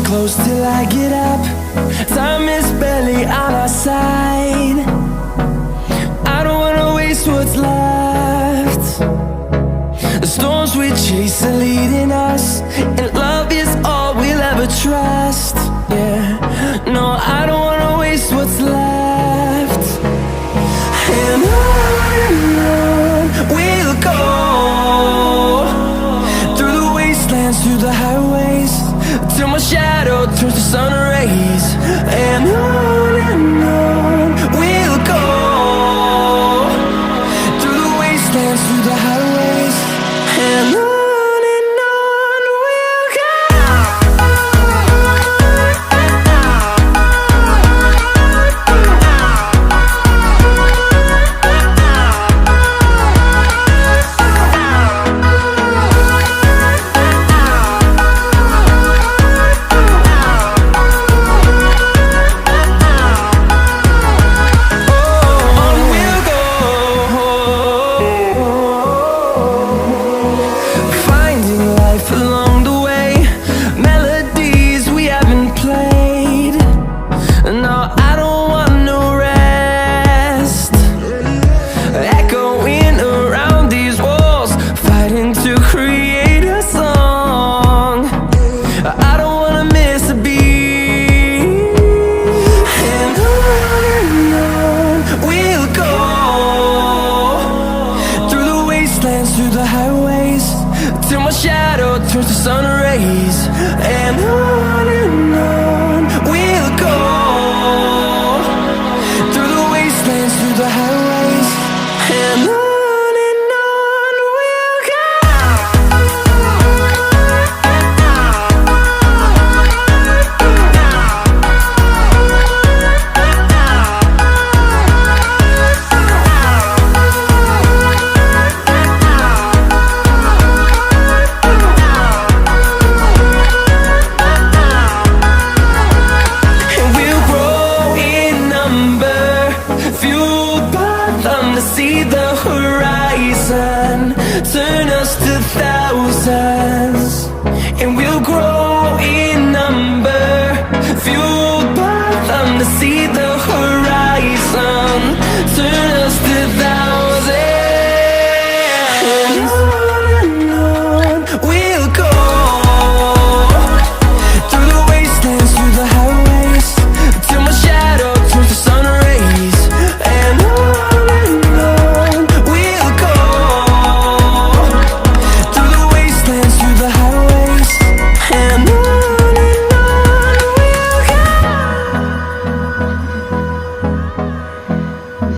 Close till I get up. Time is barely on our side. I don't wanna waste what's left. The storms we chase are leading us, and love is all we'll ever trust. Yeah, no, I don't wanna waste what's left. And on we'll go, through the wastelands, through the highways, till my shadow turns to sun rays. And on we'll go, through the wastelands, through the highways, and on we'll go. Through the highways, till my shadow turns to sun rays. And on we'll go, through the wastelands, through the highways, and on we'll go. See the horizon turn us to thousands, and we'll grow